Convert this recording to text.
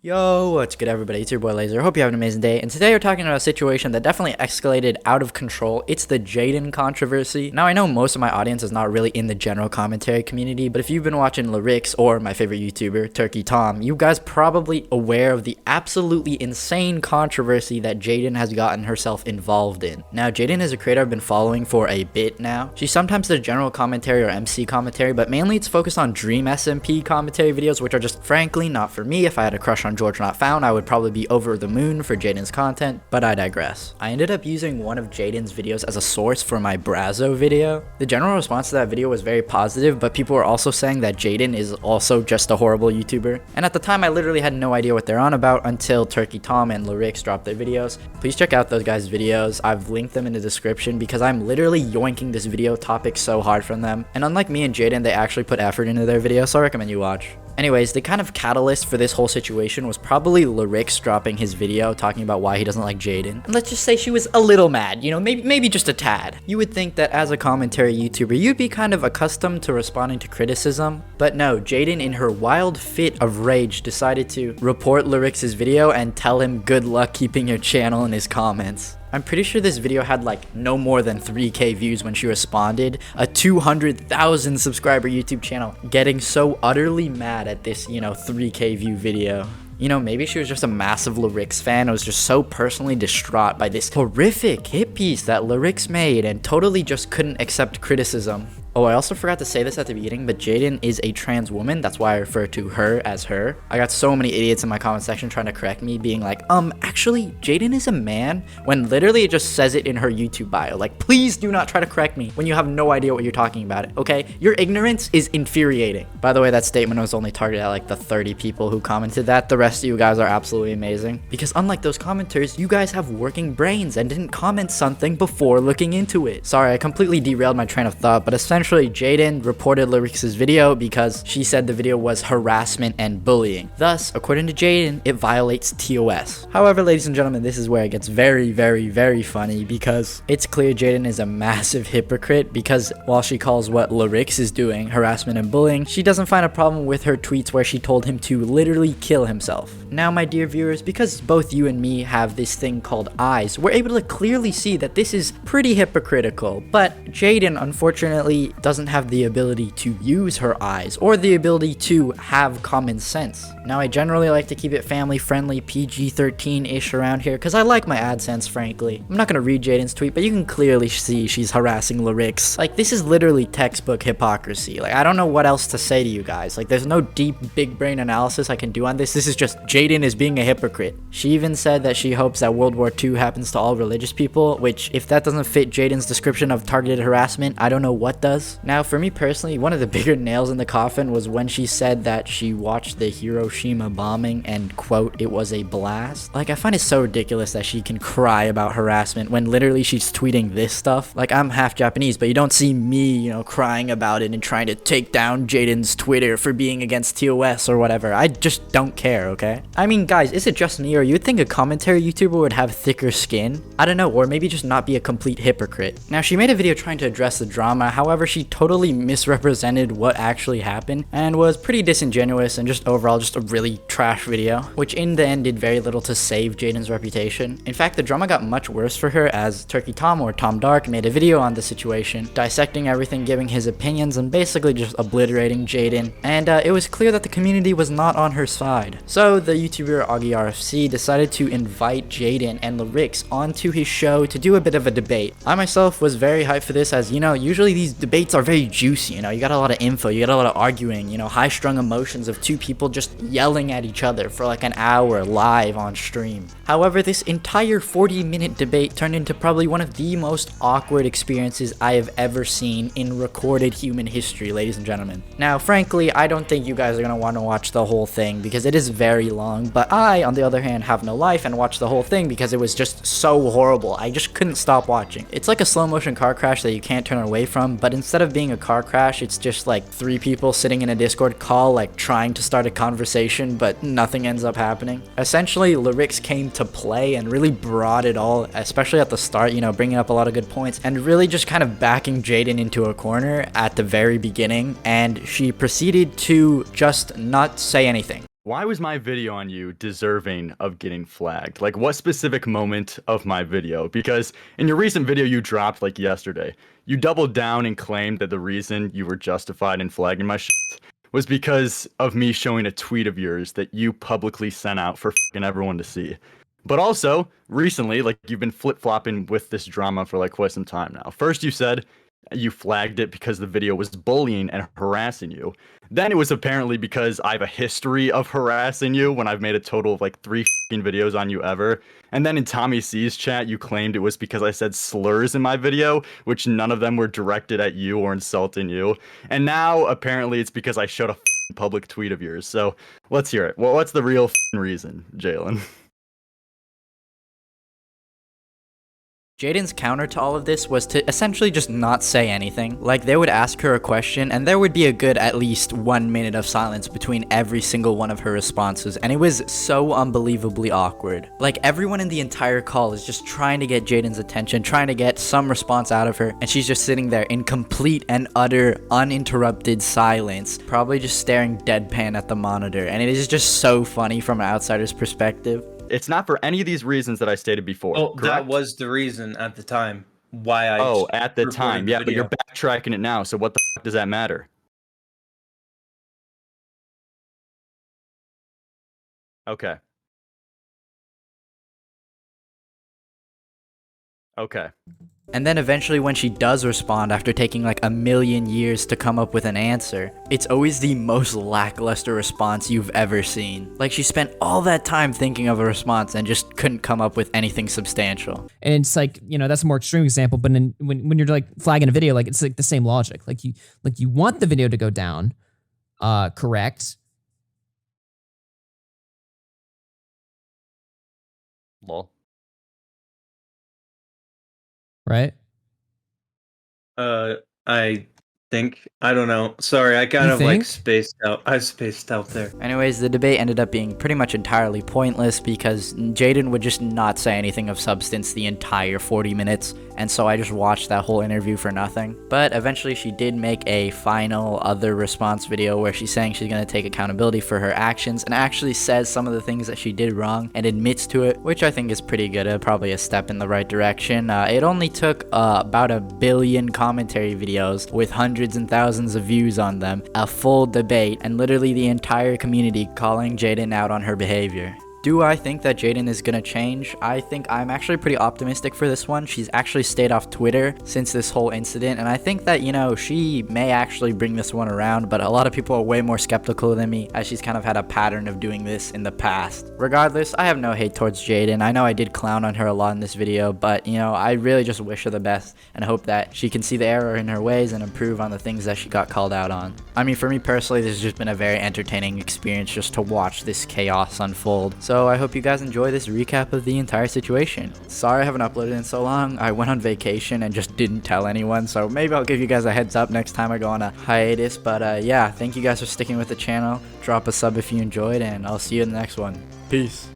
Yo, what's good everybody, it's your boy Laser. Hope you have an amazing day, and today we're talking about a situation that definitely escalated out of control. It's the Jadyn controversy. Now I know most of my audience is not really in the general commentary community, but if you've been watching Lerix or my favorite YouTuber, Turkey Tom, you guys probably aware of the absolutely insane controversy that Jadyn has gotten herself involved in. Now Jadyn is a creator I've been following for a bit now. She sometimes does general commentary or MC commentary, but mainly it's focused on Dream SMP commentary videos, which are just frankly not for me. If I had a crush on George Not Found, I would probably be over the moon for Jadyn's content, but I digress. I ended up using one of Jadyn's videos as a source for my Brazo video. The general response to that video was very positive, but people were also saying that Jadyn is also just a horrible YouTuber. And at the time, I literally had no idea what they're on about until Turkey Tom and Lerix dropped their videos. Please check out those guys' videos. I've linked them in the description because I'm literally yoinking this video topic so hard from them. And unlike me and Jadyn, they actually put effort into their videos, so I recommend you watch. Anyways, the kind of catalyst for this whole situation was probably Lerix dropping his video talking about why he doesn't like Jadyn. And let's just say she was a little mad, you know, maybe just a tad. You would think that as a commentary YouTuber, you'd be kind of accustomed to responding to criticism. But no, Jadyn in her wild fit of rage decided to report Lerix's video and tell him good luck keeping your channel in his comments. I'm pretty sure this video had like no more than 3k views when she responded. A 200,000 subscriber YouTube channel getting so utterly mad at this, 3k view video. Maybe she was just a massive Lerix fan and was just so personally distraught by this horrific hit piece that Lerix made and totally just couldn't accept criticism. Oh, I also forgot to say this at the beginning, but Jadyn is a trans woman. That's why I refer to her as her. I got so many idiots in my comment section trying to correct me, being like, actually, Jadyn is a man, when literally it just says it in her YouTube bio. Like, please do not try to correct me when you have no idea what you're talking about, okay? Your ignorance is infuriating. By the way, that statement was only targeted at like the 30 people who commented that. The rest of you guys are absolutely amazing. Because unlike those commenters, you guys have working brains and didn't comment something before looking into it. Sorry, I completely derailed my train of thought, but essentially, Jadyn reported Lerix's video because she said the video was harassment and bullying. Thus, according to Jadyn, it violates TOS. However, ladies and gentlemen, this is where it gets very, very, very funny because it's clear Jadyn is a massive hypocrite because while she calls what Lerix is doing harassment and bullying, she doesn't find a problem with her tweets where she told him to literally kill himself. Now, my dear viewers, because both you and me have this thing called eyes, we're able to clearly see that this is pretty hypocritical, but Jadyn, unfortunately, doesn't have the ability to use her eyes or the ability to have common sense. Now, I generally like to keep it family friendly, PG-13-ish around here because I like my AdSense, frankly. I'm not going to read Jadyn's tweet, but you can clearly see she's harassing Lerix. Like, this is literally textbook hypocrisy. Like, I don't know what else to say to you guys. Like, there's no deep, big brain analysis I can do on this. This is just Jadyn is being a hypocrite. She even said that she hopes that World War II happens to all religious people, which, if that doesn't fit Jadyn's description of targeted harassment, I don't know what does. Now, for me personally, one of the bigger nails in the coffin was when she said that she watched the Hiroshima bombing and, quote, it was a blast. Like, I find it so ridiculous that she can cry about harassment when literally she's tweeting this stuff. Like, I'm half Japanese, but you don't see me, crying about it and trying to take down Jadyn's Twitter for being against TOS or whatever. I just don't care, okay? I mean, guys, is it just me or you'd think a commentary YouTuber would have thicker skin? I don't know, or maybe just not be a complete hypocrite. Now, she made a video trying to address the drama, however, she totally misrepresented what actually happened and was pretty disingenuous and just overall just a really trash video, which in the end did very little to save Jadyn's reputation. In fact, the drama got much worse for her as Turkey Tom or Tom Dark made a video on the situation, dissecting everything, giving his opinions, and basically just obliterating Jadyn, and it was clear that the community was not on her side. So the YouTuber AugieRFC decided to invite Jadyn and Lerix onto his show to do a bit of a debate. I myself was very hyped for this as, usually these debates are very juicy, you got a lot of info, you got a lot of arguing, high-strung emotions of two people just yelling at each other for like an hour live on stream. However, this entire 40-minute debate turned into probably one of the most awkward experiences I have ever seen in recorded human history, ladies and gentlemen. Now, frankly, I don't think you guys are going to want to watch the whole thing because it is very long, but I, on the other hand, have no life and watched the whole thing because it was just so horrible. I just couldn't stop watching. It's like a slow-motion car crash that you can't turn away from, but instead of being a car crash, it's just like 3 people sitting in a Discord call, like trying to start a conversation, but nothing ends up happening. Essentially, Lerix came to play and really brought it all, especially at the start, bringing up a lot of good points and really just kind of backing Jadyn into a corner at the very beginning, and she proceeded to just not say anything. Why was my video on you deserving of getting flagged? Like, what specific moment of my video? Because in your recent video you dropped, like, yesterday, you doubled down and claimed that the reason you were justified in flagging my shit was because of me showing a tweet of yours that you publicly sent out for fucking everyone to see. But also, recently, like, you've been flip-flopping with this drama for, like, quite some time now. First, you said you flagged it because the video was bullying and harassing you. Then it was apparently because I have a history of harassing you when I've made a total of, like, 3 fucking videos on you ever. And then in Tommy C's chat, you claimed it was because I said slurs in my video, which none of them were directed at you or insulting you. And now, apparently, it's because I showed a public tweet of yours. So, let's hear it. Well, what's the real reason, Jalyn? Jaden's counter to all of this was to essentially just not say anything. Like, they would ask her a question and there would be a good at least 1 minute of silence between every single one of her responses, and it was so unbelievably awkward. Like, everyone in the entire call is just trying to get Jaden's attention, trying to get some response out of her, and she's just sitting there in complete and utter uninterrupted silence, probably just staring deadpan at the monitor, and it is just so funny from an outsider's perspective. It's not for any of these reasons that I stated before. Oh, correct? that was the reason at the time why I. Oh, at the time, yeah, but you're backtracking it now. So what the fuck does that matter? Okay. Okay. And then eventually when she does respond after taking like a million years to come up with an answer, it's always the most lackluster response you've ever seen. Like, she spent all that time thinking of a response and just couldn't come up with anything substantial. And it's like, you know, that's a more extreme example, but when you're like flagging a video, like it's like the same logic. Like you want the video to go down, correct? Lol. Right? I don't know. Sorry, I kind of like spaced out. I spaced out there. Anyways, the debate ended up being pretty much entirely pointless because Jaden would just not say anything of substance the entire 40 minutes, and so I just watched that whole interview for nothing. But eventually she did make a final other response video where she's saying she's going to take accountability for her actions and actually says some of the things that she did wrong and admits to it, which I think is pretty good, probably a step in the right direction. It only took about 1 billion commentary videos with hundreds and thousands of views on them, a full debate, and literally the entire community calling Jaden out on her behavior. Do I think that Jaden is gonna change? I think I'm actually pretty optimistic for this one. She's actually stayed off Twitter since this whole incident, and I think that, you know, she may actually bring this one around, but a lot of people are way more skeptical than me, as she's kind of had a pattern of doing this in the past. Regardless, I have no hate towards Jaden. I know I did clown on her a lot in this video, but, you know, I really just wish her the best and hope that she can see the error in her ways and improve on the things that she got called out on. I mean, for me personally, this has just been a very entertaining experience just to watch this chaos unfold. So I hope you guys enjoy this recap of the entire situation. Sorry I haven't uploaded in so long. I went on vacation and just didn't tell anyone, so maybe I'll give you guys a heads up next time I go on a hiatus. But yeah, thank you guys for sticking with the channel. Drop a sub if you enjoyed, and I'll see you in the next one. Peace.